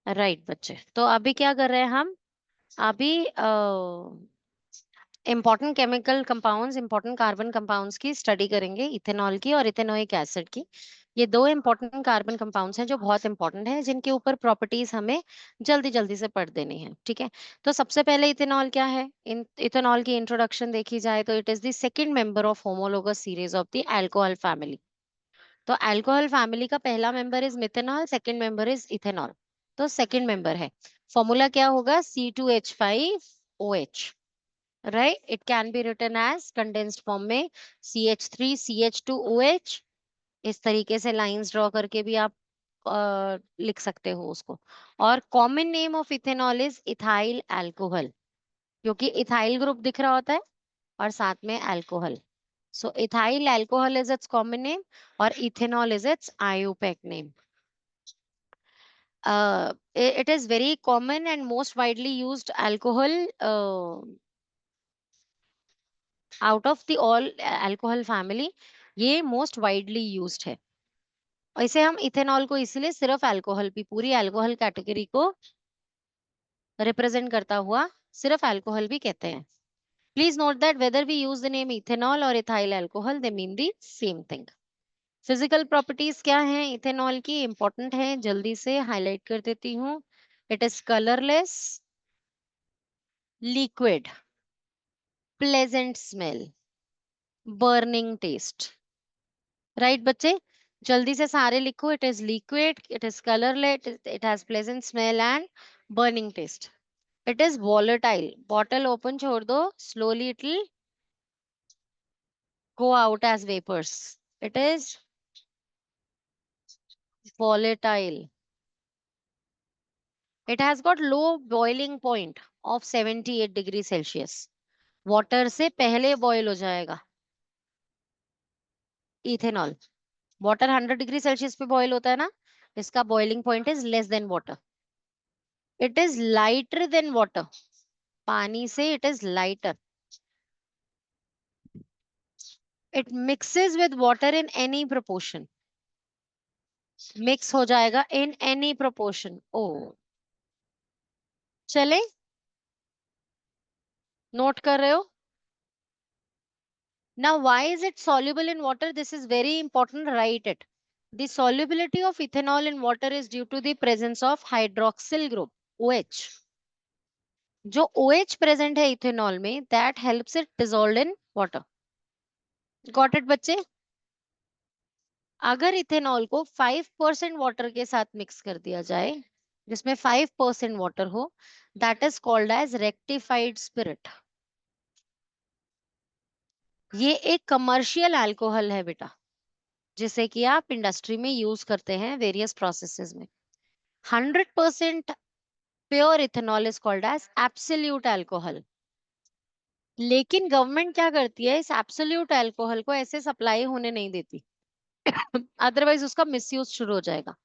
Right बच्चे, तो अभी क्या कर रहे हैं हम? अभी important chemical compounds, important carbon compounds की स्टडी करेंगे, इथेनॉल की और इथेनोइक एसिड की। ये दो इंपॉर्टेंट कार्बन कंपाउंड्स हैं जो बहुत इंपॉर्टेंट हैं, जिनके ऊपर प्रॉपर्टीज हमें जल्दी जल्दी से पढ़ देनी है, ठीक है? तो सबसे पहले इथेनॉल क्या है? इथेनॉल की इंट्रोडक्शन देखी जाए तो it is the second member of homologous series of the alcohol family. तो अल्कोहल फैमिली का पहला member is methanol, second member is ethanol. तो सेकंड मेंबर है। फॉर्मूला क्या होगा? C2H5OH। Right, it can be written as condensed form में CH3CH2OH। इस तरीके से लाइंस ड्रॉ करके भी आप लिख सकते हो उसको। और common name of ethanol is ethyl alcohol, क्योंकि इथाइल ग्रुप दिख रहा होता है और साथ में alcohol. So ethyl alcohol is its common name or ethanol is its IUPAC name. It is very common and most widely used alcohol out of the all alcohol family. ये most widely used है। और इसे हम ethanol को इसलिए सिर्फ alcohol भी, पूरी अल्कोहल कैटेगरी को रिप्रेजेंट करता हुआ सिर्फ अल्कोहल भी कहते हैं। Please note that whether we use the name ethanol or ethyl alcohol, they mean the same thing. Physical properties क्या हैं इथेनॉल की? इंपॉर्टेंट है, जल्दी से हाईलाइट कर देती हूँ। It is colourless, liquid, pleasant smell, burning taste. Right बच्चे, जल्दी से सारे लिखो। It is liquid, it is colourless, it has pleasant smell and burning taste. It is volatile, bottle open छोड़ दो, slowly it will go out as vapours. It is volatile. It has got low boiling point of 78 degree Celsius. Water से पहले boil हो जाएगा ethanol. Water 100 degree Celsius पे boil होता है ना, इसका boiling point is less than water. It is lighter than water, पानी से it is lighter. It mixes with water in any proportion, mix हो जाएगा इन एनी प्रोपोर्शन। ओ, चले, नोट कर रहे हो? Now, why is it soluble in water? This is very important. Write it. The solubility of ethanol in water is due to the presence of hydroxyl group OH. जो OH present है ethanol में, that helps it dissolved in water. Got it बच्चे? अगर ethanol को 5% water के साथ mix कर दिया जाए, जिसमें 5% वाटर हो, that is called as rectified spirit. ये एक कमर्शियल अल्कोहल है बेटा, जिसे कि आप इंडस्ट्री में यूज करते हैं वेरियस प्रोसेसेस में। 100% pure ethanol is called as absolute alcohol. लेकिन गवर्नमेंट क्या करती है, इस एब्सोल्यूट अल्कोहल को ऐसे सप्लाई होने नहीं देती, अदरवाइज उसका मिसयूज शुरू हो जाएगा।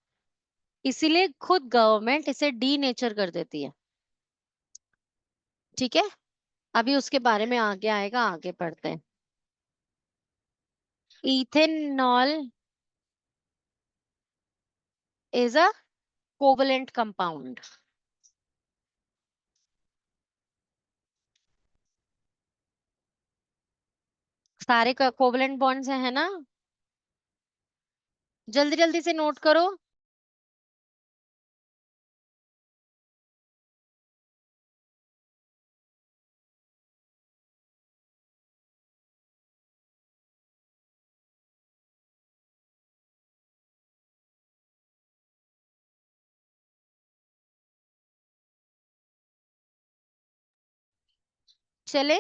इसीलिए खुद गवर्नमेंट इसे डीनेचर कर देती है, ठीक है? अभी उसके बारे में आगे आएगा, आगे पढ़ते हैं। Ethanol is a covalent compound. सारे कोवलेंट बॉन्ड्स हैं, है ना? जल्दी जल्दी से नोट करो। चले,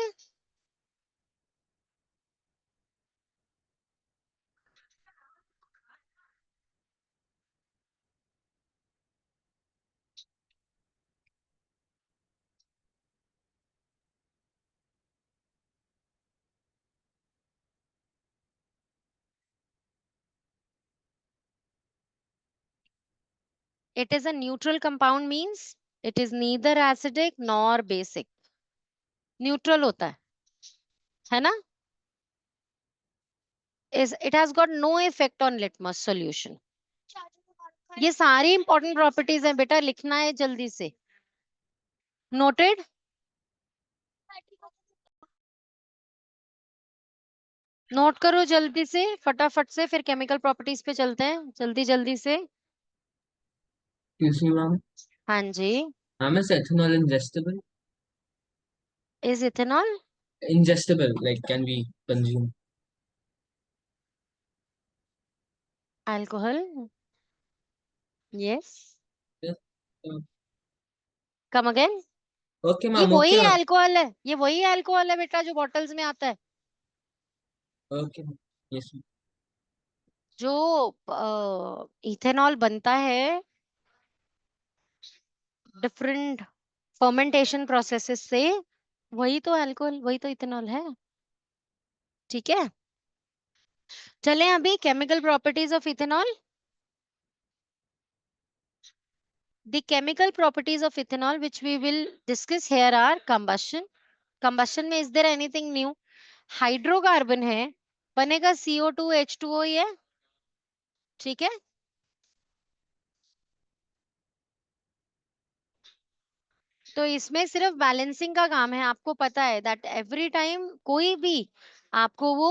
it is a neutral compound means it is neither acidic nor basic. Neutral होता है ना? Is it has got no effect on litmus solution. ये सारी इंपॉर्टेंट प्रॉपर्टीज हैं बेटा, लिखना है जल्दी से। नोटेड। नोट करो जल्दी से, फटाफट से, फिर केमिकल प्रॉपर्टीज पे चलते हैं, जल्दी जल्दी से। Excuse me, ma'am. हाँ जी। Ma'am, is ethanol ingestible? Is ethanol Ingestible, like can we consume? Alcohol? Yes. Yes. Uh, come again. Okay, ये ma'am. वही Okay, ma'am. अल्कोहल है, ये वही अल्कोहल है बेटा जो बॉटल्स में आता है। Okay, ma'am. Yes, ma'am. जो इथेनॉल बनता है डिफरेंट फर्मेंटेशन प्रोसेसेस से, वही तो अल्कोहल, वही तो इथेनॉल है। ठीक है, चलें अभी chemical properties of ethanol. The chemical properties of ethanol which we will discuss here are combustion. Combustion में is there anything new? Hydrocarbon है, बनेगा CO2 H2O, ये ठीक है। तो इसमें सिर्फ बैलेंसिंग का काम है। आपको पता है दैट एवरी टाइम कोई भी आपको वो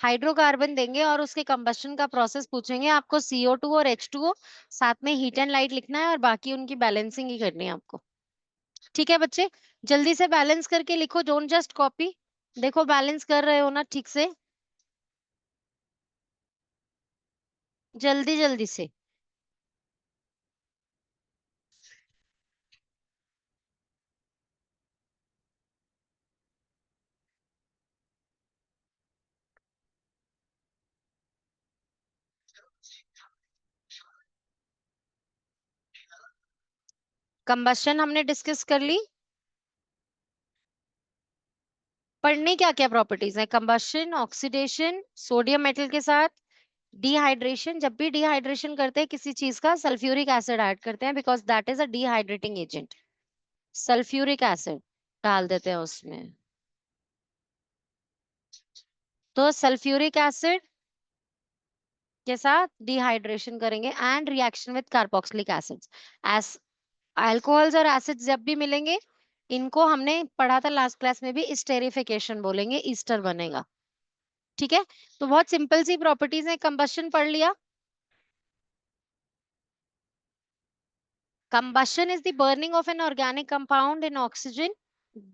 हाइड्रोकार्बन देंगे और उसके कंबस्शन का प्रोसेस पूछेंगे, आपको CO2 और H2O साथ में हीट एंड लाइट लिखना है और बाकी उनकी बैलेंसिंग ही करनी है आपको। ठीक है बच्चे, जल्दी से बैलेंस करके लिखो, डोंट जस्ट कॉपी। देखो बैलेंस कर रहे हो ना ठीक से, जल्दी जल्दी से। कंबस्शन हमने डिस्कस कर ली। पढ़ने क्या क्या प्रॉपर्टीज है? कंबस्शन, ऑक्सीडेशन, सोडियम मेटल के साथ डिहाइड्रेशन। जब भी डिहाइड्रेशन करते हैं किसी चीज का, सल्फ्यूरिक एसिड ऐड करते हैं because that is a dehydrating agent. Sulphuric acid डाल देते हैं उसमें, तो सल्फ्यूरिक एसिड के साथ डिहाइड्रेशन करेंगे and reaction with carboxylic acids. S alcohols और एसिड्स जब भी मिलेंगे, इनको हमने पढ़ा था लास्ट क्लास में भी, स्टेरिफिकेशन बोलेंगे, ईस्टर बनेगा। ठीक है, तो बहुत सिंपल सी प्रॉपर्टीज है। कंबस्शन पढ़ लिया। Combustion is the burning of an organic compound in oxygen.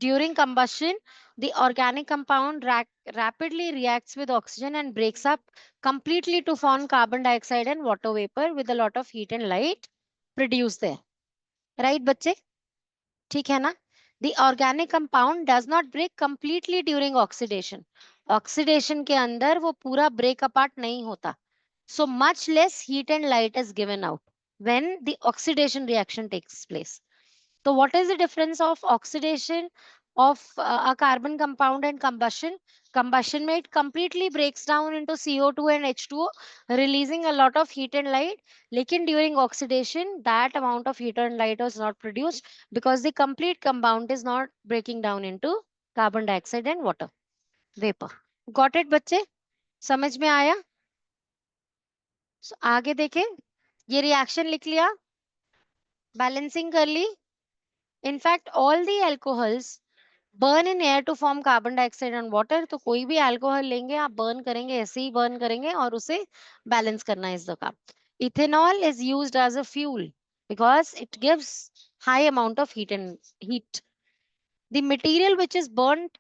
During combustion, the organic compound rapidly reacts with oxygen and breaks up completely to form carbon dioxide and water vapor with a lot of heat and light produced there. Right, बच्चे? ठीक है ना? The organic compound does not break completely during oxidation. Oxidation के अंदर वो पूरा break apart नहीं होता. So much less heat and light is given out when the oxidation reaction takes place. So what is the difference of oxidation of a carbon compound and combustion? Combustion में it completely breaks down into CO2 and H2O, releasing a lot of heat and light. लेकिन during oxidation, that amount of heat and light was not produced because the complete compound is not breaking down into carbon dioxide and water vapor. Got it बच्चे? समझ में आया? So, आगे देखें, ये reaction लिख लिया, बैलेंसिंग कर ली। In fact all the alcohols burn in air to form carbon dioxide and water. तो कोई भी अल्कोहल लेंगे आप, बर्न करेंगे, ऐसे ही बर्न करेंगे और उसे बैलेंस करना है इस दफा। Ethanol is used as a fuel because it gives high amount of heat. The material which is burned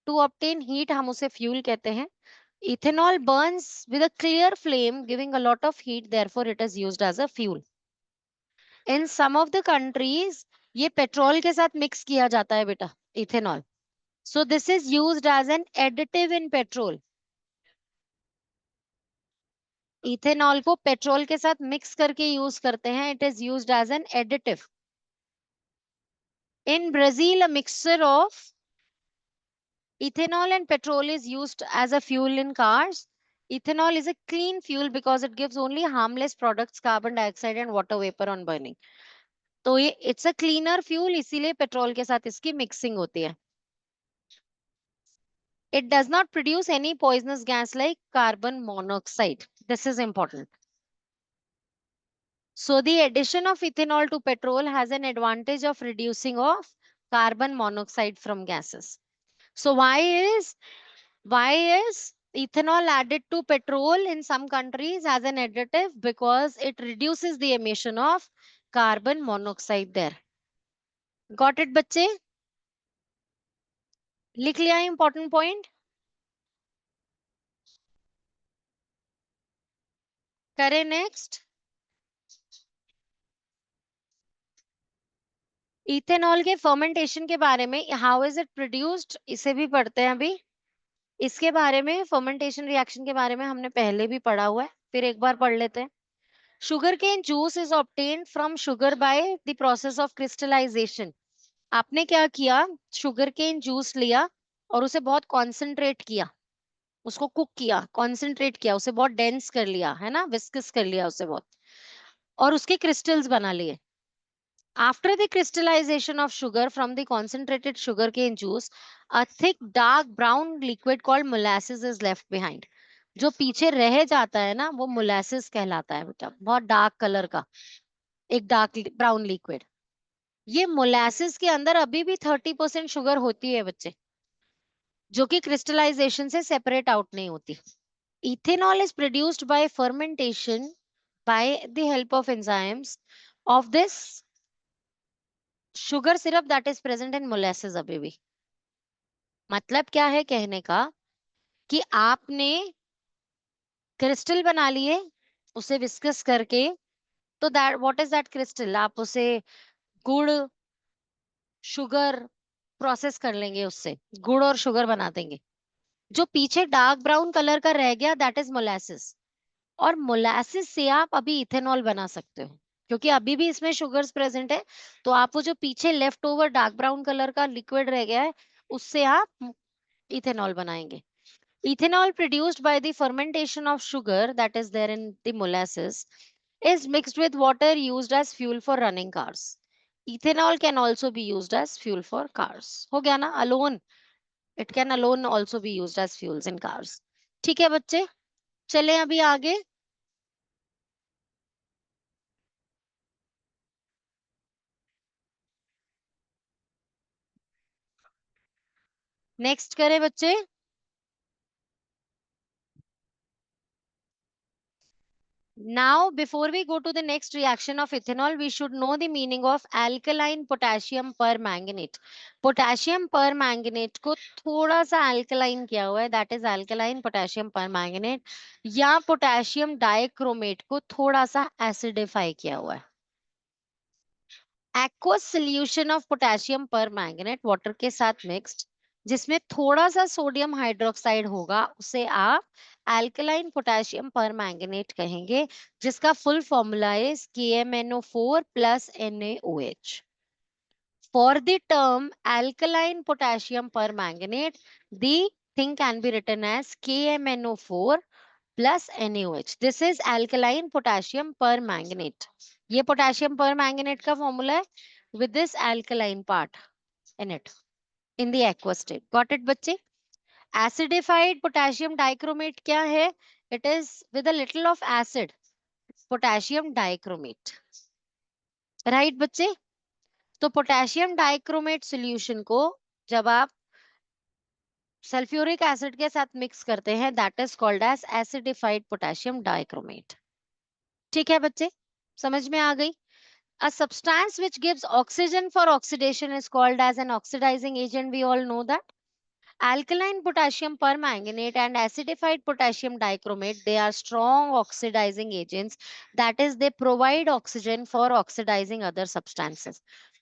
to obtain heat, हम उसे फ्यूल कहते हैं। Ethanol burns with a clear flame giving a lot of heat, therefore it is used as a fuel. In some of the countries ये petrol के साथ mix किया जाता है बेटा, ethanol. So this is used as an additive in petrol. Ethanol को petrol के साथ मिक्स करके यूज करते हैं, it is used as an additive. In Brazil, a mixture of ethanol and petrol is used as a fuel in cars. Ethanol is a clean fuel because it gives only harmless products, carbon dioxide and water vapor on burning. तो ये it's a cleaner fuel, इसीलिए petrol के साथ इसकी mixing होती है। It does not produce any poisonous gas like carbon monoxide. This is important. So the addition of ethanol to petrol has an advantage of reducing of carbon monoxide from gases. So why is ethanol added to petrol in some countries as an additive? Because it reduces the emission of carbon monoxide there. Got it बच्चे? लिख लिया important point? करें next. Ethanol के fermentation के बारे में, how is it produced, इसे भी पढ़ते हैं अभी. इसके बारे में, फर्मेंटेशन रिएक्शन के बारे में हमने पहले भी पढ़ा हुआ है, फिर एक बार पढ़ लेते हैं. Sugar cane juice is obtained from sugar by the process of crystallization. आपने क्या किया, शुगर केन जूस लिया और उसे बहुत कॉन्सेंट्रेट किया, उसको कुक किया, कॉन्सेंट्रेट किया, उसे बहुत डेंस कर लिया, है ना, विस्कस कर लिया उसे बहुत, और उसके क्रिस्टल्स बना लिए. After the crystallization of sugar from the concentrated sugarcane juice, a thick dark brown liquid called molasses is left behind. जो पीछे रह जाता है ना, वो मोलासिस कहलाता है बेटा, बहुत डार्क कलर का एक डार्क ब्राउन लिक्विड. ये मोलासिस के अंदर अभी भी 30% शुगर होती है बच्चे, जो कि क्रिस्टलाइजेशन से सेपरेट आउट नहीं होती. Ethanol is produced by fermentation by the help of enzymes of this sugar syrup that is present in molasses. अभी भी मतलब क्या है कहने का, कि आपने क्रिस्टल बना लिए उसे विस्कस करके, तो that what is that crystal, आप उसे गुड़ शुगर प्रोसेस कर लेंगे, उससे गुड़ और शुगर बना देंगे. जो पीछे डार्क ब्राउन कलर का रह गया दैट इज मोलासिस, और मोलासिस से आप अभी इथेनॉल बना सकते हो, क्योंकि अभी भी इसमें शुगर्स प्रेजेंट है. तो आप वो जो पीछे left over dark brown colour का लिक्विड रह गया है, उससे आप इथेनॉल बनाएंगे. Ethanol produced by the fermentation of sugar that is there in the molasses is mixed with water used as fuel for running cars. Ethanol can also be used as fuel for cars. हो गया ना, alone it can alone also be used as fuels in cars. ठीक है बच्चे, चलें अभी आगे. Next करें बच्चे. Now, before we go to the next reaction of ethanol, we should know the meaning of alkaline potassium permanganate. Potassium permanganate को थोड़ा सा alkaline किया हुआ है, that is alkaline potassium permanganate, या potassium dichromate को थोड़ा सा acidify किया हुआ है. Aqueous solution of potassium permanganate water के साथ mixed, जिसमें थोड़ा सा सोडियम हाइड्रोक्साइड होगा, उसे आप अल्कलाइन पोटेशियम परमैंगनेट कहेंगे, जिसका full formula is KMnO4 plus NaOH. For the term alkaline potassium permanganate, the thing can be written as KMnO4 plus NaOH. This is alkaline potassium permanganate. ये potassium permanganate का formula है with this alkaline part in it in the aqueous state. Got it बच्चे? Acidified potassium dichromate क्या है? It is with a little of acid, potassium dichromate. Right बच्चे? तो potassium dichromate solution को जब आप सल्फ्यूरिक एसिड के साथ मिक्स करते हैं, that is called as acidified potassium dichromate. ठीक है बच्चे, समझ में आ गई? A substance which gives oxygen for oxidation is called as an oxidizing agent. We all know that. Alkaline potassium permanganate and acidified potassium dichromate, they are strong oxidizing agents. That is, they provide oxygen for oxidizing other substances.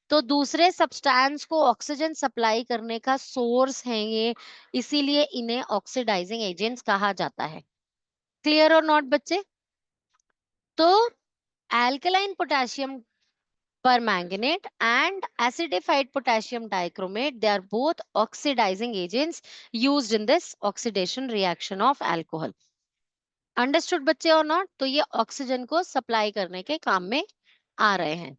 तो दूसरे substance को oxygen supply करने का source है ये, इसीलिए इन्हें oxidising agents कहा जाता है. क्लियर और नॉट बच्चे? तो alkaline potassium permanganate and acidified potassium dichromate, they are both oxidizing agents used in this oxidation reaction of alcohol. Understood बच्चे और नॉट? तो ये ऑक्सीजन को सप्लाई करने के काम में आ रहे हैं.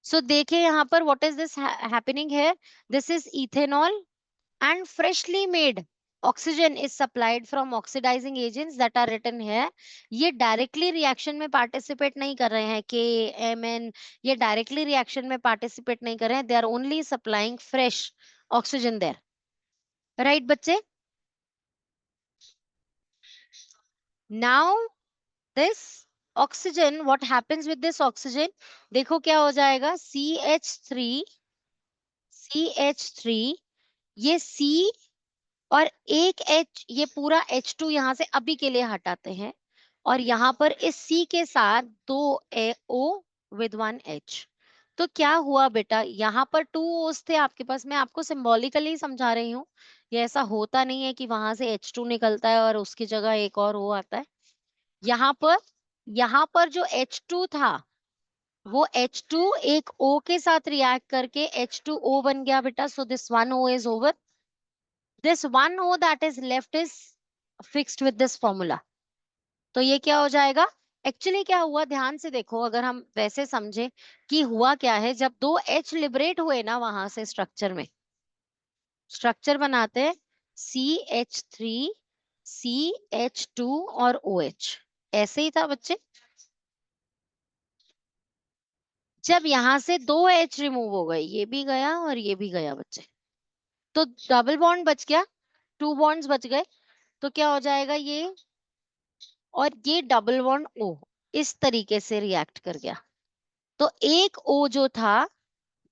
सो देखिए यहाँ पर what is this happening here. This is ethanol and freshly made oxygen is supplied from oxidizing agents that are written here. ये डायरेक्टली रिएक्शन में पार्टिसिपेट नहीं कर रहे हैं, KMN, ये डायरेक्टली रिएक्शन में पार्टिसिपेट नहीं कर रहे हैं, they are only supplying fresh oxygen there, right बच्चे? Now this oxygen, what happens with this oxygen, देखो क्या हो जाएगा, CH3, ये C और एक H, ये पूरा H2 यहां से अभी के लिए हटाते हैं, और यहां पर इस C के साथ 2 O विद 1 H। तो क्या हुआ बेटा, यहाँ पर 2 O's थे आपके पास, मैं आपको सिंबॉलिकली समझा रही हूँ, ये ऐसा होता नहीं है कि वहां से H2 निकलता है और उसकी जगह एक और O आता है। यहाँ पर जो H2 था, वो H2 एक O के साथ रिएक्ट करके H2O बन गया बेटा, so this 1 O is over, this one O that is left is fixed with this formula। तो ये क्या हो जाएगा, एक्चुअली क्या हुआ, ध्यान से देखो, अगर हम वैसे समझे कि हुआ क्या है, जब 2 H लिबरेट हुए ना वहां से स्ट्रक्चर में, स्ट्रक्चर बनाते हैं CH3, CH2 और OH, ऐसे ही था बच्चे। जब यहां से 2 H रिमूव हो गए, ये भी गया और ये भी गया बच्चे, तो डबल बॉन्ड बच गया, 2 बॉन्ड्स बच गए, तो क्या हो जाएगा ये, और ये डबल बॉन्ड O इस तरीके से रिएक्ट कर गया, तो एक O जो था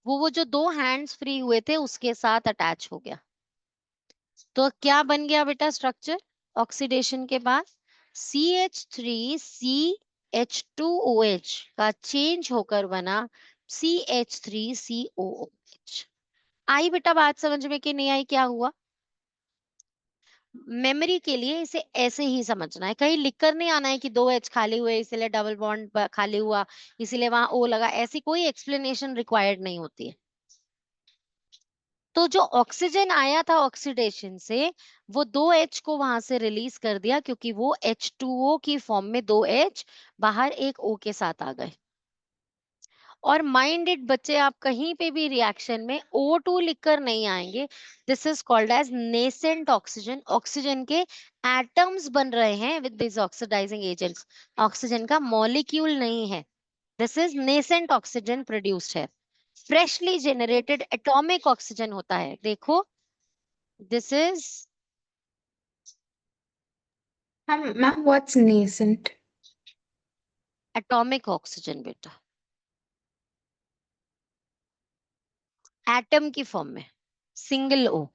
वो जो 2 हैंड्स फ्री हुए थे उसके साथ अटैच हो गया। तो क्या बन गया बेटा स्ट्रक्चर ऑक्सीडेशन के बाद, CH3CH2OH का चेंज होकर बना CH3COOH। आई बेटा बात समझ में कि नहीं आई, क्या हुआ? मेमोरी के लिए इसे ऐसे ही समझना है, कहीं लिखकर नहीं आना है कि 2 H खाली हुए इसलिए डबल बॉन्ड खाली हुआ इसीलिए वहां O लगा, ऐसी कोई एक्सप्लेनेशन रिक्वायर्ड नहीं होती है। तो जो ऑक्सीजन आया था ऑक्सीडेशन से, वो 2 H को वहां से रिलीज कर दिया, क्योंकि वो H2O की फॉर्म में 2 H बाहर एक O के साथ आ गए। और माइंडेड बच्चे, आप कहीं पे भी रिएक्शन में O2 लिखकर नहीं आएंगे, this is called as nascent oxygen. Oxygen के एटम्स बन रहे हैं with this oxidizing agents, oxygen का मॉलिक्यूल नहीं है, this is nascent oxygen produced है। फ्रेशली जेनरेटेड एटॉमिक ऑक्सीजन होता है, देखो this is Ma'am, what's nascent? Atomic oxygen बेटा, एटम की फॉर्म में, single O।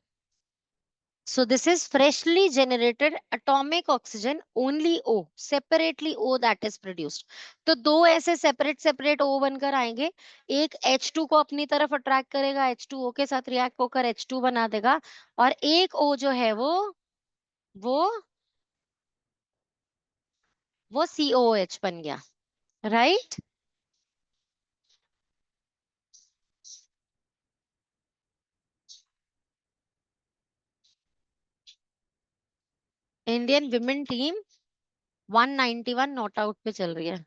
So this is freshly generated atomic oxygen, only O, separately O that is produced। तो 2 ऐसे separate O बनकर आएंगे, एक H2 को अपनी तरफ अट्रैक्ट करेगा, H2O के साथ रिएक्ट होकर H2 बना देगा, और एक O जो है वो COOH बन गया, right? Indian women team 191 not out पे चल रही है,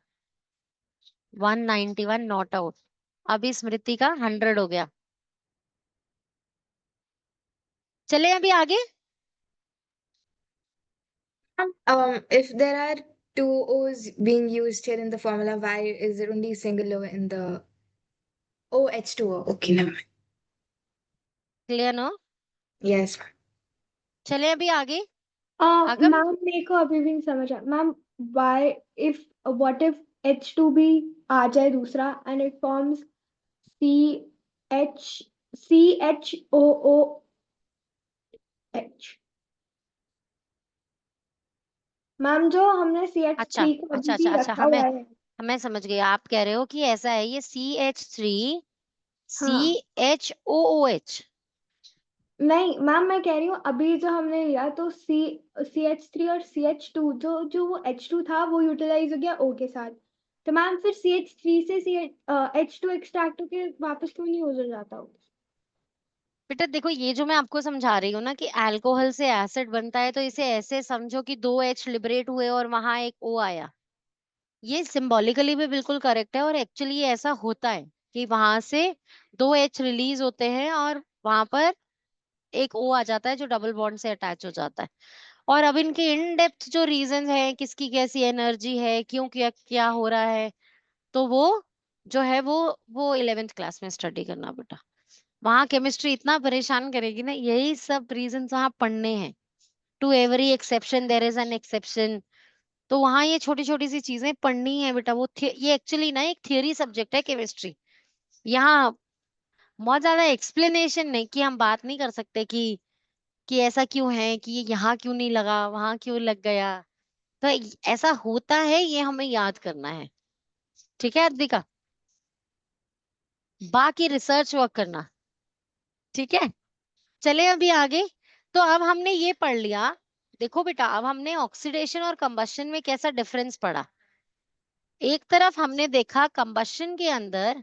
191 नॉट आउट, अभी स्मृति का 100 हो गया। चले अभी आगे। If there are two O's being used here in the formula, why is there only single O in the OH2O? Okay, never mind. Clear no? Yes. चले अभी आगे। आगम, मैम मेरे को अभी भी नहीं समझ आ ma'am, why if what if H2 भी आ जाए दूसरा and it forms CHOOH। Ma'am जो हमने CH3 अच्छा को अच्छा अभी अच्छा भी अच्छा, रखा हुआ है। मैं समझ गई, आप कह रहे हो कि ऐसा है ये CH3 हाँ CHOOH। नहीं मैम, मैं कह रही हूँ अभी जो हमने लिया तो CH3 और CH2, जो वो H2 था वो यूटिलाइज हो गया O के साथ, तो मैम फिर CH3 से H2 एक्सट्रैक्ट होके वापस क्यों नहीं हो जाता हो? बेटा देखो, ये जो मैं आपको समझा रही हूँ ना कि अल्कोहल से एसिड बनता है, तो इसे ऐसे समझो कि 2 H लिबरेट हुए और वहां एक O आया, ये सिंबॉलिकली भी बिल्कुल करेक्ट है, और एक्चुअली ये ऐसा होता है कि वहां से 2 H रिलीज होते हैं और वहां पर एक O आ जाता है जो डबल बॉन्ड से अटैच हो जाता है। और अब इनके इन डेप्थ जो रीजन है, किसकी कैसी एनर्जी है, क्यों क्या क्या हो रहा है, तो वो जो है वो 11th क्लास में स्टडी करना बेटा। वहां केमिस्ट्री इतना परेशान करेगी ना, यही सब रीजन वहां पढ़ने हैं। To every exception there is an exception. तो वहां ये छोटी छोटी सी चीजें पढ़नी है बेटा। ये एक्चुअली ना एक थियरी सब्जेक्ट है केमिस्ट्री। यहाँ बहुत ज्यादा एक्सप्लेनेशन नहीं, कि हम बात नहीं कर सकते कि ऐसा क्यों है, कि ये यहाँ क्यों नहीं लगा, वहां क्यों लग गया। तो ऐसा होता है, ये हमें याद करना है। ठीक है अद्विका, बाकी रिसर्च वर्क करना। ठीक है, चले अभी आगे। तो अब हमने ये पढ़ लिया। देखो बेटा, अब हमने ऑक्सीडेशन और कंबशन में कैसा डिफरेंस पढ़ा। एक तरफ हमने देखा कंबशन के अंदर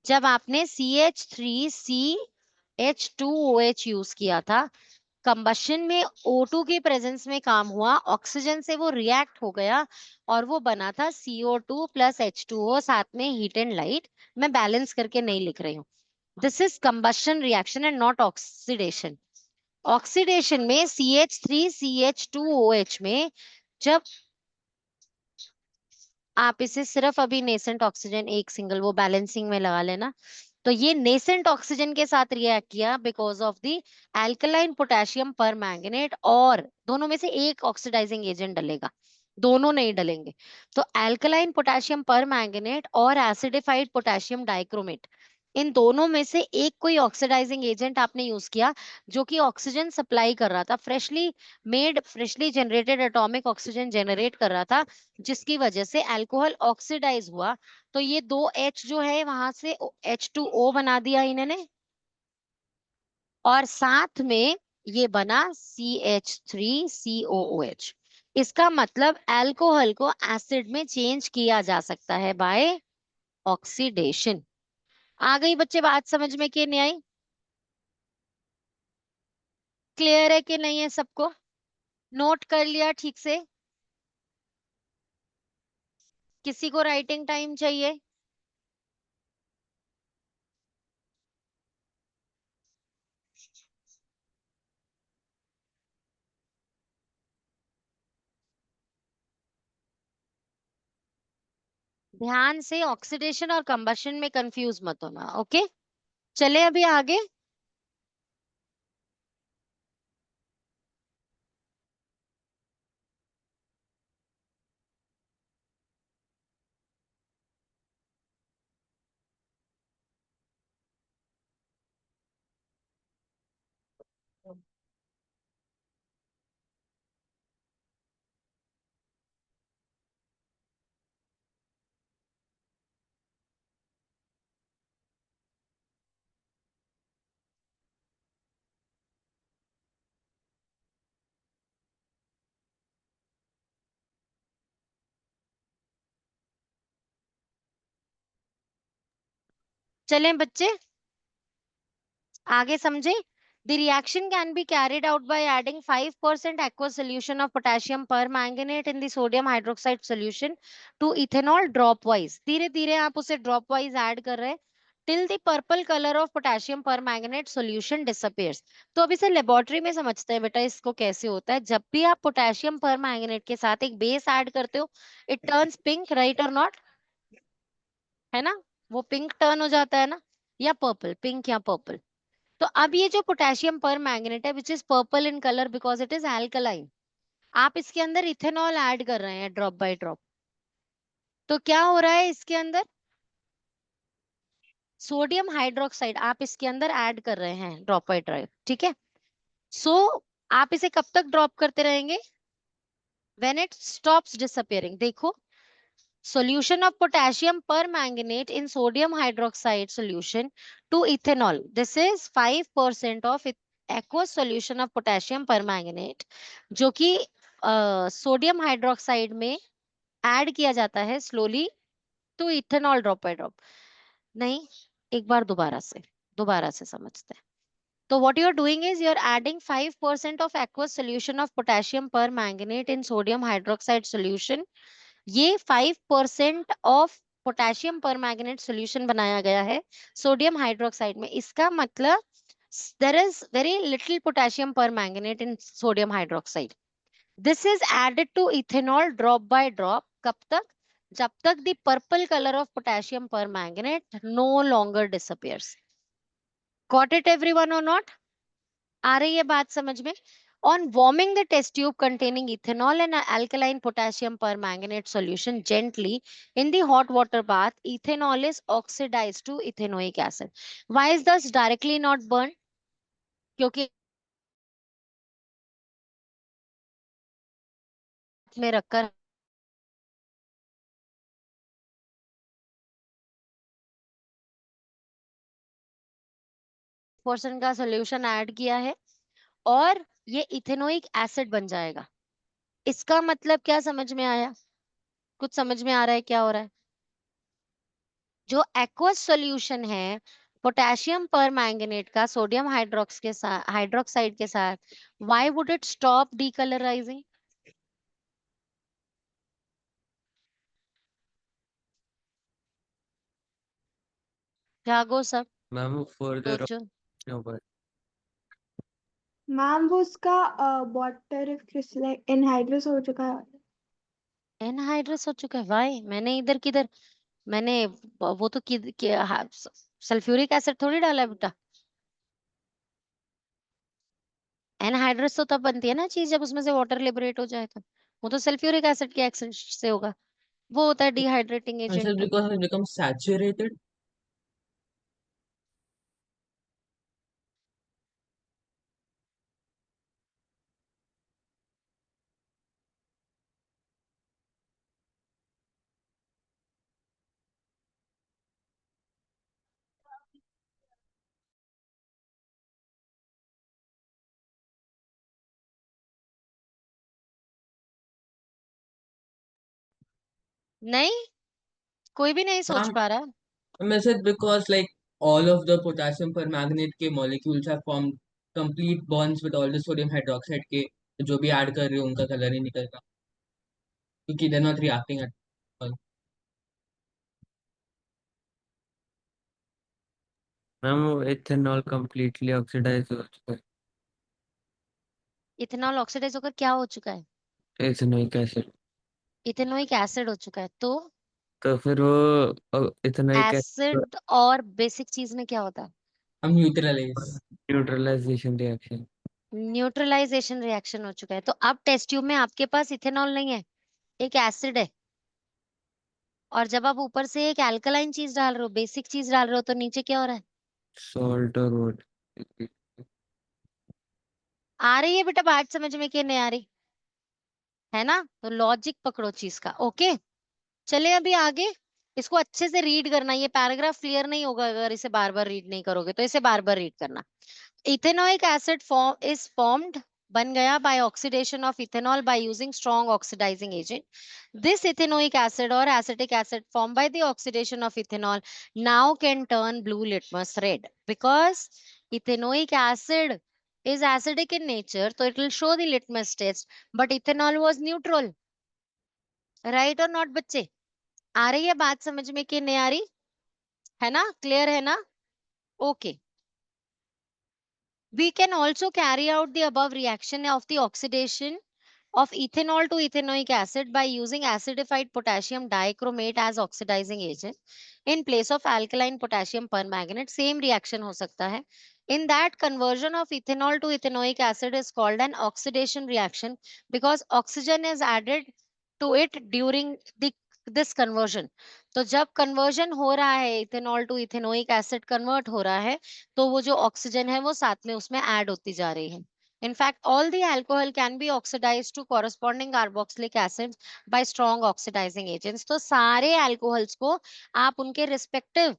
जब आपने CH3CH2OH यूज किया था, कंबशन में O2 की प्रेजेंस में काम हुआ, ऑक्सीजन से वो रिएक्ट हो गया और वो बना था CO2 प्लस H2O, साथ में हीट एंड लाइट। मैं बैलेंस करके नहीं लिख रही हूँ। This is combustion reaction and not oxidation. Oxidation में CH3CH2OH में जब आप इसे सिर्फ अभी नेसेंट ऑक्सीजन एक सिंगल वो बैलेंसिंग में लगा लेना, तो ये नेसेंट ऑक्सीजन के साथ रिएक्ट किया because of the alkaline potassium पर मैंगनेट, और दोनों में से एक ऑक्सीडाइजिंग एजेंट डलेगा, दोनों नहीं डलेंगे। तो एल्कलाइन पोटेशियम पर मैंगनेट और एसिडिफाइड पोटेशियम डाइक्रोमेट, इन दोनों में से एक कोई ऑक्सीडाइजिंग एजेंट आपने यूज किया जो कि ऑक्सीजन सप्लाई कर रहा था, freshly generated atomic oxygen generate कर रहा था, जिसकी वजह से अल्कोहल ऑक्सीडाइज हुआ। तो ये दो H जो है वहां से H2O बना दिया इन्होंने, और साथ में ये बना CH3COOH। इसका मतलब अल्कोहल को एसिड में चेंज किया जा सकता है बाय ऑक्सीडेशन। आ गई बच्चे बात समझ में कि नहीं आई? क्लियर है कि नहीं है सबको? नोट कर लिया ठीक से? किसी को राइटिंग टाइम चाहिए? ध्यान से, ऑक्सीडेशन और कंबशन में कंफ्यूज मत होना। ओके, चले अभी आगे। चलें बच्चे, आगे समझे। The reaction can be carried out by adding 5% aqueous solution of potassium permanganate in the sodium hydroxide solution to ethanol drop wise। धीरे धीरे आप उसे drop wise ऐड कर रहे हैं till the purple color of potassium permanganate solution disappears। तो अब इसे लेबोरेटरी में समझते हैं बेटा, इसको कैसे होता है। जब भी आप पोटेशियम परमैंगनेट के साथ एक बेस ऐड करते हो, इट टर्न्स पिंक, राइट और नॉट, है ना? वो पिंक टर्न हो जाता है ना, या पर्पल, पिंक या पर्पल। तो अब ये जो पोटेशियम पर मैग्नेट है which is purple in colour because it is alkaline, आप इसके अंदर इथेनॉल ऐड कर रहे हैं ड्रॉप बाय ड्रॉप। तो क्या हो रहा है इसके अंदर? सोडियम हाइड्रोक्साइड आप इसके अंदर ऐड कर रहे हैं ड्रॉप बाय ड्रॉप। ठीक है, सो आप इसे कब तक ड्रॉप करते रहेंगे? When it stops disappearing. देखो, solution of potassium permanganate in sodium hydroxide solution to ethanol, this is 5% of aqueous solution of potassium permanganate, जो कि सोडियम हाइड्रोक्साइड में ऐड किया जाता है slowly to ethanol drop by drop. नहीं, एक बार दोबारा से समझते हैं। तो what you are doing is you are adding 5% of aqueous solution of potassium permanganate in sodium hydroxide solution। ये 5% ऑफ पोटेशियम परमैंगनेट सॉल्यूशन बनाया गया है सोडियम हाइड्रोक्साइड में। इसका मतलब There is very little potassium permanganate in sodium hydroxide. This is added to ethanol drop by drop. कब तक? जब तक the purple color of potassium permanganate no longer disappears. Got it everyone or not? आ रही है बात समझ में? On warming the test tube containing ethanol and alkaline potassium permanganate solution gently in the hot water bath, ethanol is oxidized to ethanoic acid. Why is this directly not burned? क्योंकि में रखकर % का solution add किया है और ये ethanoic acid बन जाएगा। इसका मतलब क्या समझ में आया? कुछ समझ में आ रहा है क्या हो रहा है? जो एक्वस सॉल्यूशन है पोटेशियम परमैंगनेट का सोडियम हाइड्रोक्साइड के साथ, व्हाई वुड इट स्टॉप डीकलराइजिंग? जागो सब, मैम वो फर्दर सोचो। मैम वो उसका वाटर क्रिस्टलाइन एनहाइड्रस हो चुका है। एनहाइड्रस हो चुका है? व्हाई? मैंने इधर किधर, मैंने वो तो सल्फ्यूरिक एसिड थोड़ी डाला है बेटा। एनहाइड्रस तो तब बनती है ना चीज जब उसमें से वाटर लिबरेट हो जाए, तो वो तो सल्फ्यूरिक एसिड के एक्शन से होगा। वो होता है dehydrating Answer agent. because it becomes saturated. नहीं, कोई भी नहीं सोच पा रहा। I said because like all of the potassium permanganate के molecules have formed complete bonds with all the sodium hydroxide के, जो भी ऐड कर रहे हो उनका कलर ही निकलता क्योंकि they're not reacting at all. Ma'am वो इथेनॉल कंप्लीटली ऑक्सीडाइज हो चुका इथेनॉल ऑक्सीडाइज होकर क्या हो चुका है? है इथेनोइक एसिड। इथेनोइक एसिड हो चुका है। तो फिर वो इथेनोइक एसिड और बेसिक चीज में क्या होता है? हम neutralize. Neutralization reaction. Neutralization reaction हो चुका है। तो अब टेस्ट ट्यूब में आपके पास इथेनॉल नहीं है, एक एसिड है। और जब आप ऊपर से एक एल्कलाइन चीज डाल रहे हो, बेसिक चीज डाल रहे हो, तो नीचे क्या हो रहा है? सॉल्ट और वाटर। आ रही है बेटा बात समझ में कि नहीं आ रही है ना? तो लॉजिक पकड़ो चीज का। ओके, चले अभी आगे। इसको अच्छे से रीड करना, ये पैराग्राफ क्लियर नहीं होगा अगर इसे बार बार रीड नहीं करोगे, तो इसे बार बार रीड करना। Ethanoic acid is formed, बन गया by oxidation of ethanol by using strong oxidizing agent. This ethanoic acid or acetic acid formed by the oxidation of ethanol now can turn blue litmus red because ethanoic acid is acidic in nature, so it will show the litmus test, but ethanol was neutral. Right or not बच्चे? आ रही है बात समझ में कि नहीं आ रही है ना? क्लियर है ना? Okay. We can also carry out the above reaction of the oxidation of ethanol to ethanoic acid by using acidified potassium dichromate as oxidizing agent in place of alkaline potassium permanganate. Same reaction हो सकता है. In that, conversion of ethanol to ethanoic acid is called an oxidation reaction because oxygen is added to it during this conversion. तो जब conversion हो रहा है, ethanol to ethanoic acid convert हो रहा है, तो वो जो ऑक्सीजन है वो साथ में उसमें ऐड होती जा रही है. In fact, all the alcohol can be oxidized to corresponding carboxylic acids by strong oxidizing agents. तो सारे alcohols को आप उनके respective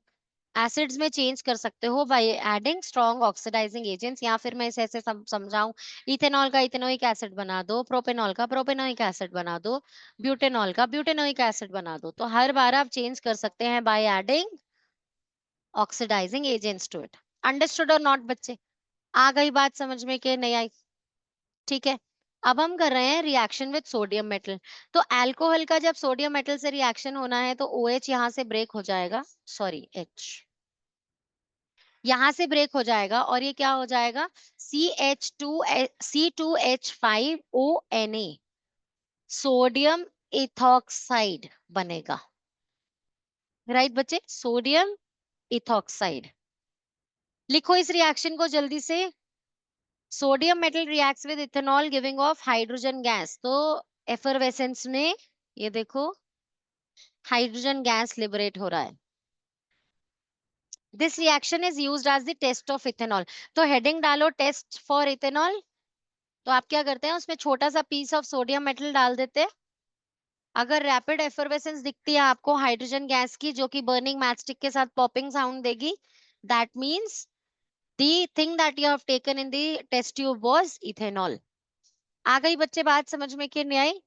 acids में change कर सकते हो by adding strong oxidizing agents. या फिर मैं इसे ऐसे समझाऊं, इथेनॉल का इथेनोइक एसिड बना दो, प्रोपेनॉल का प्रोपेनोइक एसिड बना दो, ब्यूटेनॉल का ब्यूटेनोइक एसिड बना दो. तो हर बार आप चेंज कर सकते हैं by adding oxidizing agents to it. Understood or not बच्चे? आ गई बात समझ में कि नहीं आई? ठीक है, अब हम कर रहे हैं रिएक्शन विद सोडियम मेटल. तो अल्कोहल का जब सोडियम मेटल से रिएक्शन होना है तो OH यहाँ से ब्रेक हो जाएगा, सॉरी H. यहां से ब्रेक हो जाएगा और ये क्या हो जाएगा, C2H5ONA, सोडियम इथॉक्साइड बनेगा। राइट बच्चे, सोडियम इथॉक्साइड। लिखो इस रिएक्शन को जल्दी से। Sodium metal reacts with ethanol giving off hydrogen gas. तो एफरवेसेंस में ये देखो हाइड्रोजन गैस लिबरेट हो रहा है। This reaction is used as the test of ethanol. तो हेडिंग डालो टेस्ट फॉर इथेनॉल। तो आप क्या करते हैं, उसमें छोटा सा पीस ऑफ सोडियम मेटल डाल देते हैं। अगर रैपिड एफरवेसेंस दिखती है आपको हाइड्रोजन गैस की, जो कि बर्निंग मैचस्टिक के साथ पॉपिंग साउंड देगी, that means the thing that you have taken in the test tube was ethanol। आ गई बच्चे बात समझ में कि नहीं आई?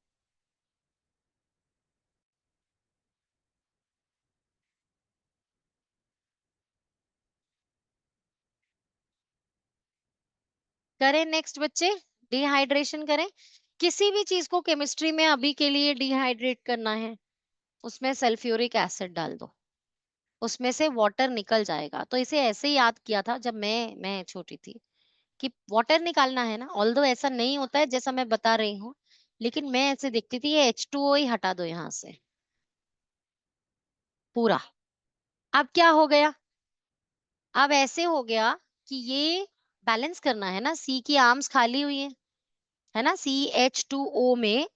करें नेक्स्ट बच्चे, डिहाइड्रेशन करें। किसी भी चीज को केमिस्ट्री में अभी के लिए डिहाइड्रेट करना है, उसमें सल्फ्यूरिक एसिड डाल दो, उसमें से वाटर निकल जाएगा। तो इसे ऐसे ही याद किया था जब मैं छोटी थी कि वाटर निकालना है ना। ऑल्दो ऐसा नहीं होता है जैसा मैं बता रही हूँ, लेकिन मैं ऐसे देखती थी, ये H2O ही हटा दो यहाँ से पूरा। अब क्या हो गया, अब ऐसे हो गया कि ये बैलेंस करना है ना, सी की आर्म्स खाली हुई है ना, CH2O में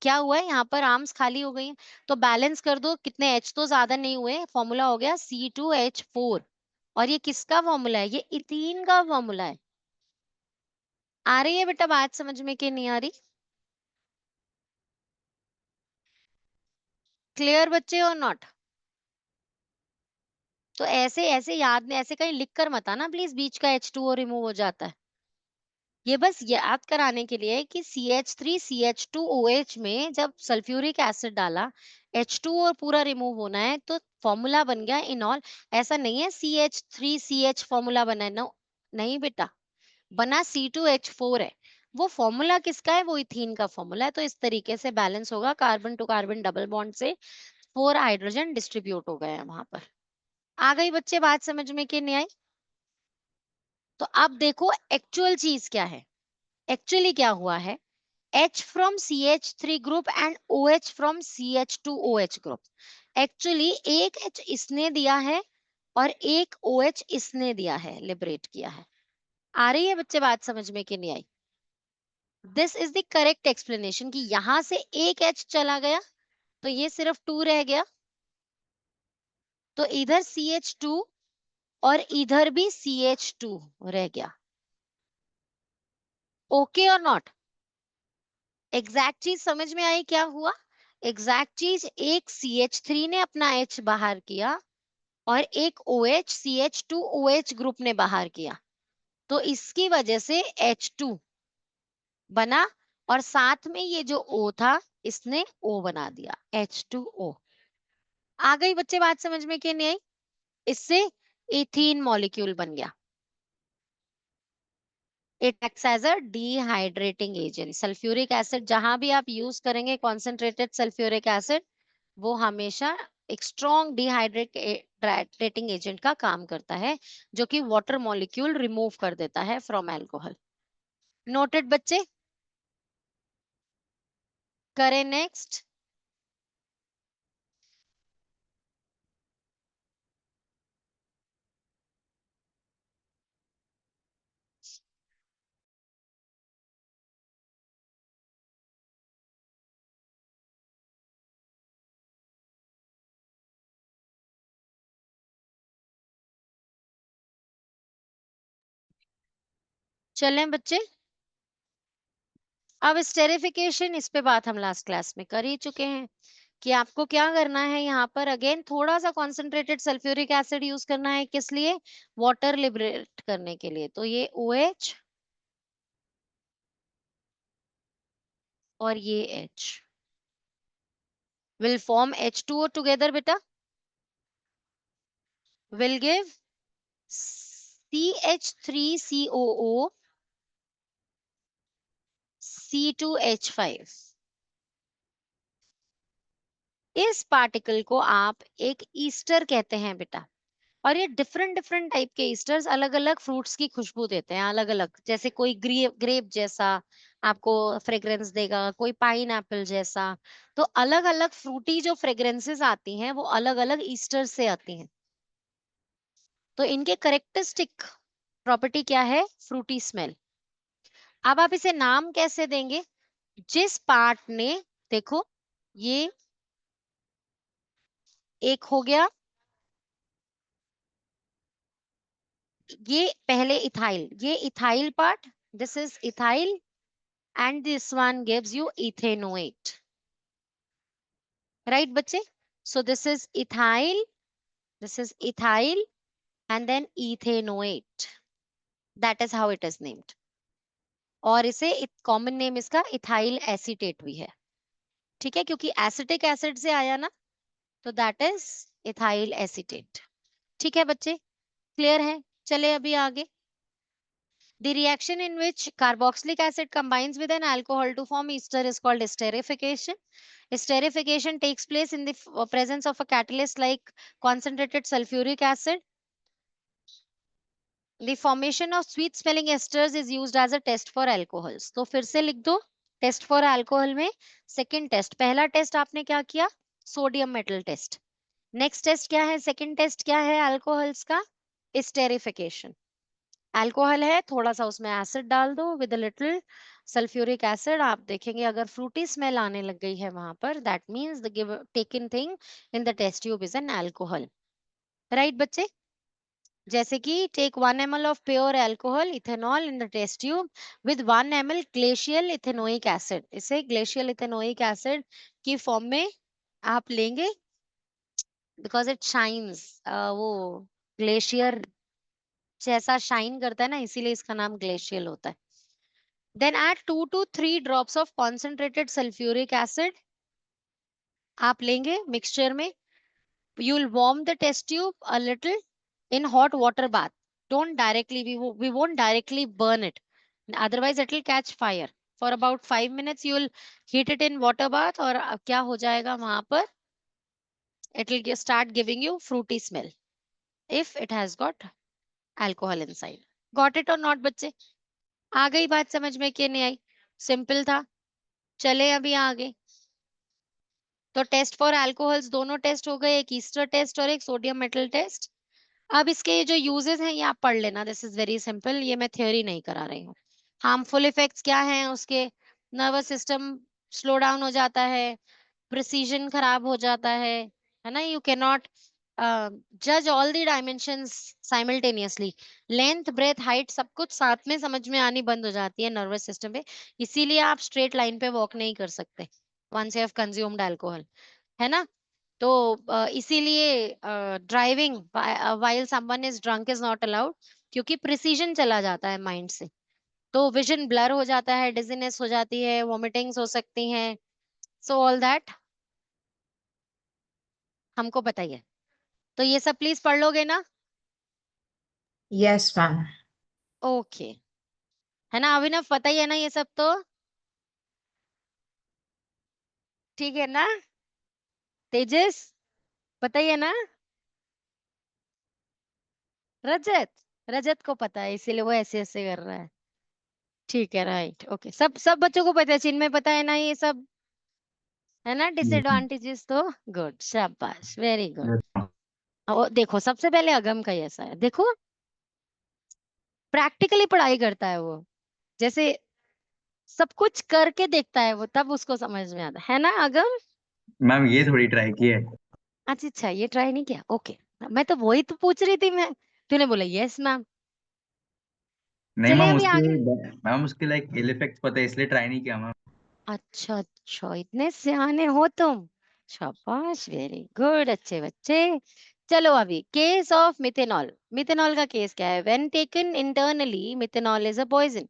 क्या हुआ है, यहाँ पर आर्म्स खाली हो गई हैं। तो बैलेंस कर दो, कितने H तो ज्यादा नहीं हुए, फॉर्मूला हो गया C2H4। और ये किसका फॉर्मूला है, ये इथीन का फॉर्मूला है। आ रही है बेटा बात समझ में कि नहीं आ रही? क्लियर बच्चे और नॉट? तो ऐसे ऐसे याद नहीं, ऐसे कहीं लिख कर मत आना प्लीज, बीच का H2O रिमूव हो जाता है। ये बस याद कराने के लिए कि CH3CH2OH में जब सल्फ्यूरिक एसिड डाला, H2O पूरा रिमूव होना है, तो फॉर्मूला बन गया इनॉल। ऐसा नहीं है CH3CH फॉर्मूला बना है, नो नहीं बेटा, बना C2H4 है। वो फॉर्मूला किसका है, वो इथीन का फॉर्मूला है। तो इस तरीके से बैलेंस होगा, carbon to carbon double bond से 4 हाइड्रोजन डिस्ट्रीब्यूट हो गए हैं वहां पर। आ गई बच्चे बात समझ में कि नहीं आई? तो अब देखो एक्चुअल चीज क्या है। एक्चुअली क्या हुआ है, H from CH3 group and OH from CH2OH group। Actually एक H इसने दिया है और एक OH इसने दिया है, लिबरेट किया है। आ रही है बच्चे बात समझ में कि नहीं आई? This is the correct explanation कि यहां से एक H चला गया तो ये सिर्फ 2 रह गया, तो इधर CH2 और इधर भी CH2 रह गया। ओके और नॉट? एग्जैक्ट चीज समझ में आई क्या हुआ? एग्जैक्ट चीज, एक CH3 ने अपना H बाहर किया और एक OH CH2OH ग्रुप ने बाहर किया, तो इसकी वजह से H2 बना, और साथ में ये जो O था इसने O बना दिया, H2O। आ गई बच्चे बात समझ में कि नहीं आई? इससे इथीन मॉलिक्यूल बन गया। It acts as a dehydrating agent. Sulphuric acid जहां भी आप यूज करेंगे कॉन्सेंट्रेटेड सल्फ्यूरिक एसिड, वो हमेशा एक स्ट्रॉन्ग डिहाइड्रेटिंग एजेंट का काम करता है, जो कि वाटर मॉलिक्यूल रिमूव कर देता है फ्रॉम अल्कोहल। नोटेड बच्चे? करें नेक्स्ट। चलें बच्चे, अब स्टेरिफिकेशन, इस पे बात हम लास्ट क्लास में कर ही चुके हैं कि आपको क्या करना है। यहाँ पर अगेन थोड़ा सा कॉन्सेंट्रेटेड सल्फ्यूरिक एसिड यूज करना है, किस लिए, वाटर लिबरेट करने के लिए। तो ये OH और ये H will form H2O together beta, will give CH3COO C2H5। इस पार्टिकल को आप एक ईस्टर कहते हैं बेटा, और ये डिफरेंट डिफरेंट टाइप के ईस्टर्स अलग अलग फ्रूट्स की खुशबू देते हैं, अलग अलग, जैसे कोई ग्रेप जैसा आपको फ्रेग्रेंस देगा, कोई पाइन एप्पल जैसा। तो अलग अलग फ्रूटी जो फ्रेग्रेंसेस आती हैं वो अलग अलग ईस्टर से आती हैं। तो इनके करेक्टरिस्टिक प्रॉपर्टी क्या है? Frooti smell. अब आप इसे नाम कैसे देंगे? जिस पार्ट ने, देखो ये एक हो गया, ये पहले इथाइल, ये ethyl part, this is ethyl and this one gives you ethanoate, right बच्चे? So this is ethyl, and then ethanoate, that is how it is named. और इसे कॉमन नेम इसका इथाइल एसीटेट भी है, ठीक है, क्योंकि एसिटिक एसिड से आया ना, तो दैट इज इथाइल एसीटेट। ठीक है बच्चे, क्लियर है? चले अभी आगे। The reaction in which carboxylic acid combines with an alcohol to form ester is called esterification. Esterification takes place in the presence of a catalyst like concentrated sulfuric acid. The formation of sweet smelling esters is used as a test for alcohols. तो फिर से लिख दो, test for alcohol में second test, पहला test आपने क्या किया? Sodium metal test. Next test क्या है? सेकंड टेस्ट क्या है अल्कोहल्स का? एस्टेरिफिकेशन। अल्कोहल है, थोड़ा सा उसमें एसिड डाल दो विद लिटिल सल्फ्यूरिक एसिड, आप देखेंगे अगर फ्रूटी स्मेल आने लग गई है वहां पर, that means the give taken thing in the test tube is an alcohol, right बच्चे? जैसे कि take 1 ml of pure alcohol ethanol in the test tube with 1 ml glacial ethanoic acid, इसे ग्लेशियल इथेनोइक एसिड की form में आप लेंगे, because it shines, वो glacier जैसा शाइन करता है ना, इसीलिए इसका नाम ग्लेशियल होता है। Then add 2 to 3 drops of concentrated sulfuric acid, आप लेंगे मिक्सचर में। You'll warm the test tube a little in hot water bath. Don't directly, we won't directly burn it, otherwise it will catch fire. For about 5 minutes you'll heat it in water bath, और क्या हो जाएगा वहां पर? It will start giving you fruity smell if it has got alcohol inside. Got it or not बच्चे? आ गई बात समझ में कि नहीं आई? सिंपल था। चले अभी आगे। तो टेस्ट फॉर अल्कोहल्स दोनों टेस्ट हो गए, एक ईस्टर टेस्ट और एक सोडियम मेटल टेस्ट। अब इसके जो यूजेस हैं ये आप पढ़ लेना, दिस इज वेरी सिंपल, ये मैं थ्योरी नहीं करा रही हूँ। हार्मफुल इफेक्ट्स क्या हैं उसके? नर्वस सिस्टम स्लो डाउन हो जाता है, प्रिसीजन खराब हो जाता है ना? यू कैन नॉट जज all the dimensions simultaneously, length breadth height सब कुछ साथ में समझ में आनी बंद हो जाती है नर्वस सिस्टम पे, इसीलिए आप स्ट्रेट लाइन पे वॉक नहीं कर सकते once you have consumed alcohol, है ना? तो इसीलिए driving while someone is drunk is not allowed, क्योंकि प्रिसीजन चला जाता है माइंड से, तो विजन ब्लर हो जाता है, डिजीनेस हो जाती है, वॉमिटिंग्स हो सकती हैं, सो ऑल दैट हमको बताइए। तो ये सब प्लीज पढ़ लोगे ना? Yes, ma'am. ओके, है ना? अभिनव पता ही है ना ये सब? तो ठीक है ना? तेजस पता ही है ना? रजत, रजत को पता है इसीलिए वो ऐसे ऐसे कर रहा है। ठीक है, राइट, ओके, सब सब बच्चों को पता है, चिन्मय पता है ना ये सब, है ना? डिसएडवांटेजेस तो गुड, शाबाश, वेरी गुड। और देखो सबसे पहले अगम का ही ऐसा है, देखो प्रैक्टिकली पढ़ाई करता है वो, जैसे सब कुछ करके देखता है वो, तब उसको समझ में आता है ना अगम? मैम ये थोड़ी ट्राई की है। अच्छा, ये ट्राई नहीं किया, ओके। मैं तो वही तो पूछ रही थी मैं, तूने बोला यस मैम। नहीं चलिए मैम अभी आगे। उसके लाइक इल इफेक्ट्स पता है इसलिए ट्राई नहीं किया मैम। अच्छा अच्छा, इतने सियाने हो तुम, शाबाश, वेरी गुड, अच्छे बच्चे। चलो अभी केस ऑफ मिथेनॉल। मिथेनॉल का केस क्या है? When taken internally methanol is a poison,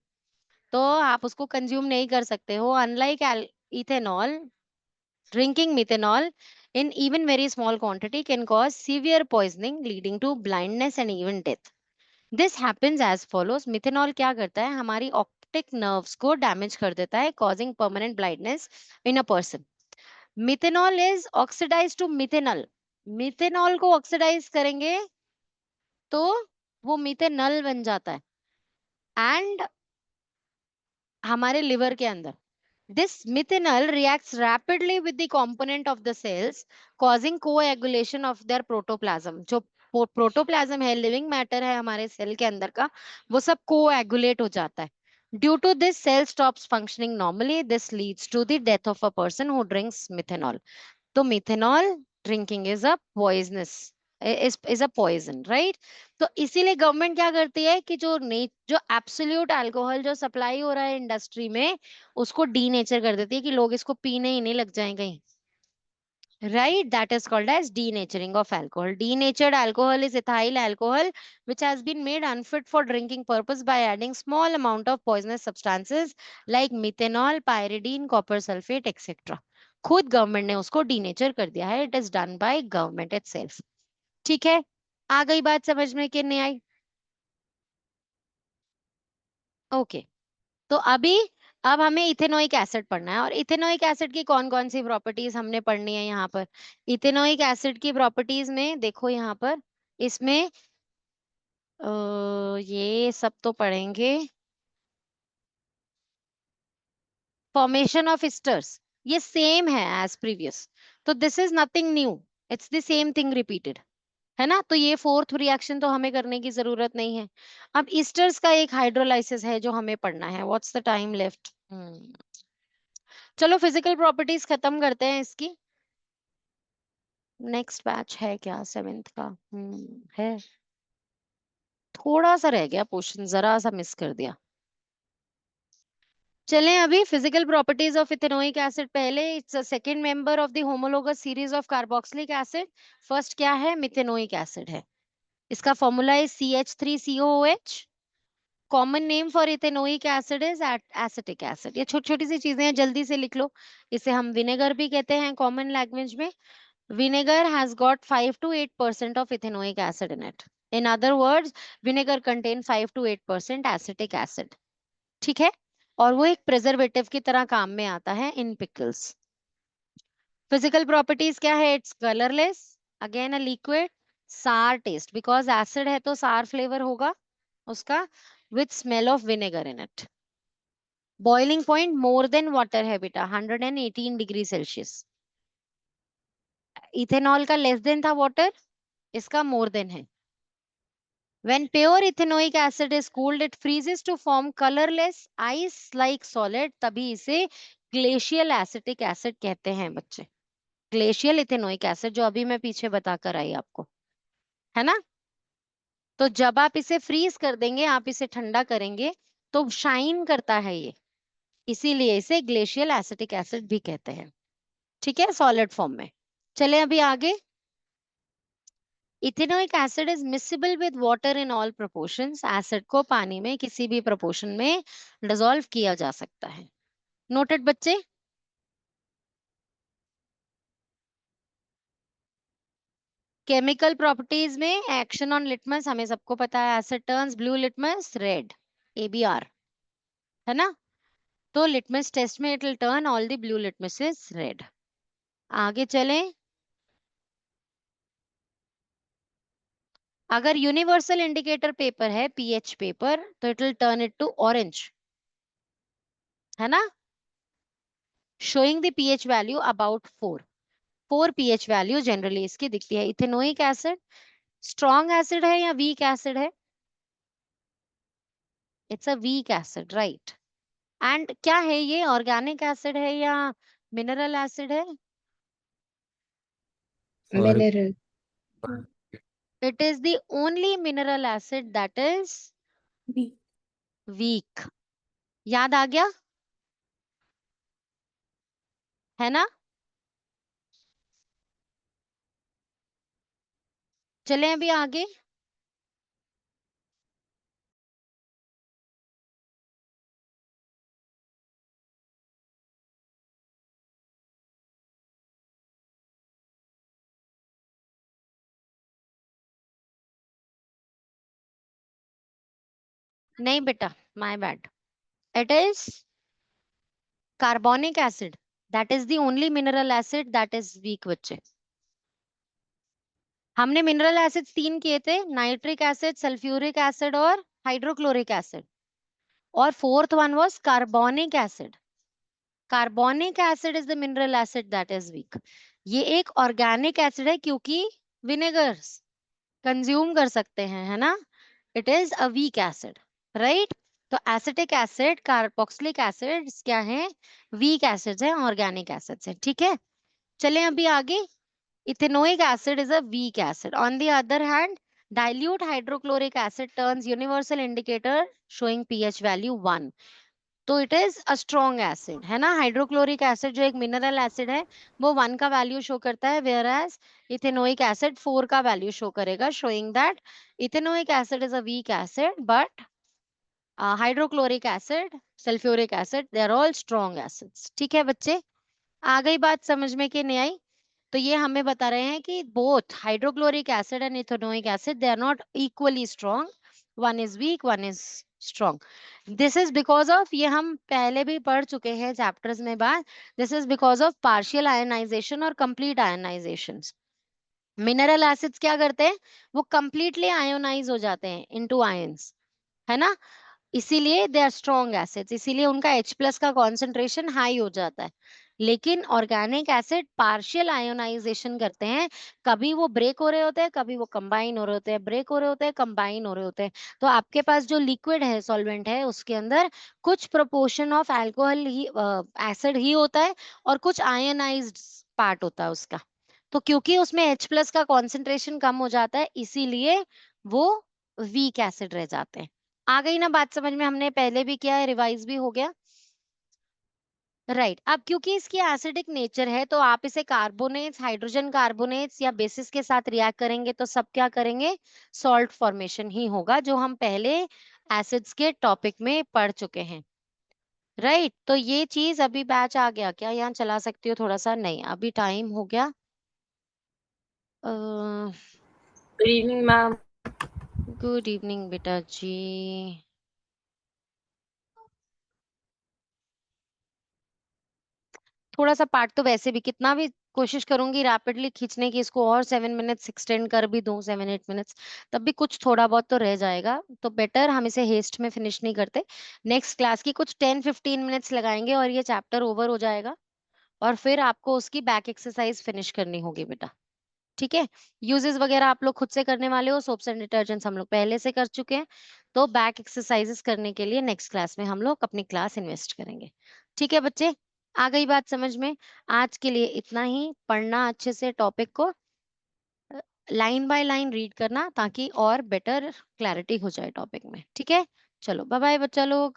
तो आप उसको कंज्यूम नहीं कर सकते हो, unlike ethanol. Drinking methanol in even very small quantity can cause severe poisoning leading to blindness and even death. This happens as follows. Methanol क्या करता है? हमारी ऑप्टिक नर्व्स को डैमेज कर देता है, causing permanent blindness in a person. Methanol is oxidized to methanol, methanol को oxidise करेंगे तो वो मिथेनॉल बन जाता है एंड हमारे लिवर के अंदर this methanol reacts rapidly with the component of the cells causing coagulation of their protoplasm. जो प्रोटोप्लाज्म है, लिविंग मैटर है हमारे सेल के अंदर का, वो सब कोएगुलेट हो जाता है. Due to this cell stops functioning normally. This leads to the death of a person who drinks methanol. तो methanol drinking is a poisonous, is a poison, right. तो इसीलिए गवर्नमेंट क्या करती है कि जो एब्सोल्यूट अल्कोहल जो सप्लाई हो रहा है इंडस्ट्री में, उसको डीनेचर कर देती है कि लोग इसको पीने ही नहीं लग जाएं कहीं. Right, that is called as denaturing of alcohol. Denatured alcohol is ethyl alcohol which has been made unfit for drinking purpose by adding small amount of poisonous substances like methanol, pyridine, copper sulfate, etc. खुद government ने उसको denature कर दिया है. It is done by government itself. ठीक है, आ गई बात समझ में कि नहीं आई? ओके. तो अब हमें इथेनोइक एसिड पढ़ना है. और इथेनोइक एसिड की कौन कौन सी प्रॉपर्टीज हमने पढ़नी है यहाँ पर? इथेनोइक एसिड की प्रॉपर्टीज में देखो यहाँ पर, इसमें ये सब तो पढ़ेंगे. फॉर्मेशन ऑफ एस्टर्स ये सेम है एज प्रीवियस, तो this is nothing new, it's the same thing repeated, है ना. तो ये फोर्थ रिएक्शन तो हमें करने की जरूरत नहीं है. अब ईस्टर्स का एक हाइड्रोलाइसिस है जो हमें पढ़ना है. What's the time left? चलो फिजिकल प्रॉपर्टीज खत्म करते हैं इसकी. नेक्स्ट बैच है क्या 7th का? है. थोड़ा सा रह गया पोर्शन, जरा सा मिस कर दिया. चलें अभी physical properties of ethanoic acid. पहले it's a second member of the homologous series of carboxylic acid. First क्या है? मिथेनोइक एसिड है. इसका फॉर्मूला है CH3COOH. Common name for ethanoic acid is acetic acid. ये छोटी छोटी सी चीजें हैं, जल्दी से लिख लो. इसे हम विनेगर भी कहते हैं कॉमन लैंग्वेज में. Vinegar has got 5 to 8% of ethanoic acid in it. In other words, vinegar contain 5 to 8% acetic acid. ठीक है, और वो एक प्रिजर्वेटिव की तरह काम में आता है इन पिकल्स. फिजिकल प्रॉपर्टीज क्या है? It's colourless, again a liquid, सार टेस्ट बिकॉज एसिड है तो सार फ्लेवर होगा उसका, with smell of vinegar in it. Boiling point more than water है बेटा, 118 डिग्री सेल्सियस. इथेनॉल का लेस देन था वाटर, इसका मोर देन है. When pure ethanoic acid is cooled, it freezes to form colorless ice-like solid. तभी इसे glacial acetic acid कहते हैं बच्चे. Glacial ethanoic acid जो अभी मैं पीछे बताकर आई आपको, है ना. तो जब आप इसे फ्रीज कर देंगे, आप इसे ठंडा करेंगे तो शाइन करता है ये, इसीलिए इसे ग्लेशियल एसिटिक एसिड भी कहते हैं. ठीक है, सॉलिड फॉर्म में. चले अभी आगे. Ethanoic acid is miscible with water in all proportions. Acid को पानी में किसी भी प्रोपोर्शन में डिसॉल्व किया जा सकता है. नोटेड बच्चे. केमिकल प्रॉपर्टीज में एक्शन ऑन लिटमस हमें सबको पता है. Acid turns blue, litmus red, ABR, है ना. तो लिटमस टेस्ट में it will turn all the blue litmuses red. आगे चलें. अगर यूनिवर्सल इंडिकेटर पेपर है, पीएच पेपर, तो it will turn it to orange, है ना. Showing the pH value about 4 pH value generally इसकी दिखती है. इथेनोइक एसिड स्ट्रॉन्ग एसिड है या वीक एसिड है? It's a weak acid, right. And क्या है ये, ऑर्गेनिक एसिड है या मिनरल एसिड है? Mineral. It is the only mineral acid that is weak. याद आ गया, है ना. चलें अभी आगे. नहीं बेटा, my bad. It is carbonic acid, that is the only mineral acid that is weak बच्चे. हमने मिनरल एसिड्स 3 किए थे, नाइट्रिक एसिड, सल्फ्यूरिक एसिड और हाइड्रोक्लोरिक एसिड, और fourth one was carbonic acid. Carbonic acid is the mineral acid that is weak. ये एक organic acid है क्योंकि विनेगर्स कंज्यूम कर सकते हैं, है ना. It is a weak acid, right. तो एसिटिक एसिड, कार्बोक्सिलिक एसिड क्या है, वीक एसिड्स हैं, ऑर्गेनिक एसिड्स हैं. ठीक है, चलें अभी आगे. Ethanoic acid is a weak acid. On the other hand, dilute hydrochloric acid turns universal indicator showing pH value 1. तो it is a strong acid, है ना. हाइड्रोक्लोरिक एसिड जो एक मिनरल एसिड है वो 1 का वैल्यू शो करता है, whereas इथेनोइक एसिड 4 का वैल्यू शो करेगा, showing that ethanoic acid is a weak acid, but hydrochloric acid, sulphuric acid, they are all strong acids. ठीक है बच्चे, आ गई बात समझ में कि नहीं आई. तो ये हमें बता रहे हैं कि both hydrochloric acid and ethanoic acid they are not equally strong, one is weak one is strong. This is because of, ये हम पहले भी पढ़ चुके हैं चैप्टर्स में बात, this is because of partial ionization और कंप्लीट आयनाइजेशन. मिनरल एसिड्स क्या करते हैं, वो कंप्लीटली आयोनाइज हो जाते हैं इनटू आयंस, है ना. इसीलिए दे आर स्ट्रॉन्ग एसिड्स, इसीलिए उनका H+ का कॉन्सेंट्रेशन हाई हो जाता है. लेकिन ऑर्गेनिक एसिड पार्शियल आयोनाइजेशन करते हैं, कभी वो ब्रेक हो रहे होते हैं, कभी वो कंबाइन हो रहे होते हैं, ब्रेक हो रहे होते हैं, कंबाइन हो रहे होते हैं. तो आपके पास जो लिक्विड है, सॉल्वेंट है, उसके अंदर कुछ प्रोपोर्शन ऑफ अल्कोहल ही एसिड ही होता है और कुछ आयनाइज्ड पार्ट होता है उसका. तो क्योंकि उसमें H+ का कॉन्सेंट्रेशन कम हो जाता है, इसीलिए वो वीक एसिड रह जाते हैं. आ गई ना बात समझ में, हमने पहले भी किया है, रिवाइज भी हो गया, राइट. अब क्योंकि इसकी एसिडिक नेचर है तो आप इसे कार्बोनेट्स, हाइड्रोजन कार्बोनेट्स या बेसिस के साथ रिएक्ट करेंगे तो सब क्या करेंगे, सॉल्ट फॉर्मेशन ही होगा, जो हम पहले एसिड्स के टॉपिक में पढ़ चुके हैं, राइट. तो ये चीज, अभी बैच आ गया क्या, यहाँ चला सकती हो थोड़ा सा, नहीं अभी टाइम हो गया. Good evening ma'am. Good evening बेटा जी. थोड़ा सा पार्ट तो वैसे भी, कितना भी कोशिश करूंगी रैपिडली खींचने की इसको, और 7 मिनट्स एक्सटेंड कर भी दूं, 7-8 मिनट्स, तब भी कुछ थोड़ा बहुत तो रह जाएगा. तो बेटर हम इसे हेस्ट में फिनिश नहीं करते, नेक्स्ट क्लास की कुछ 10-15 मिनट्स लगाएंगे और ये चैप्टर ओवर हो जाएगा, और फिर आपको उसकी बैक एक्सरसाइज फिनिश करनी होगी बेटा. ठीक है, यूजेस वगैरह आप लोग खुद से करने वाले हो, सोप्स एंड डिटर्जेंट्स हम लोग पहले से कर चुके हैं, तो बैक एक्सरसाइजेस करने के लिए नेक्स्ट क्लास में हम लोग अपनी क्लास इन्वेस्ट करेंगे. ठीक है बच्चे, आ गई बात समझ में. आज के लिए इतना ही. पढ़ना अच्छे से टॉपिक को, लाइन बाय लाइन रीड करना, ताकि और बेटर क्लैरिटी हो जाए टॉपिक में. ठीक है, चलो बाय बाय बच्चा लोग.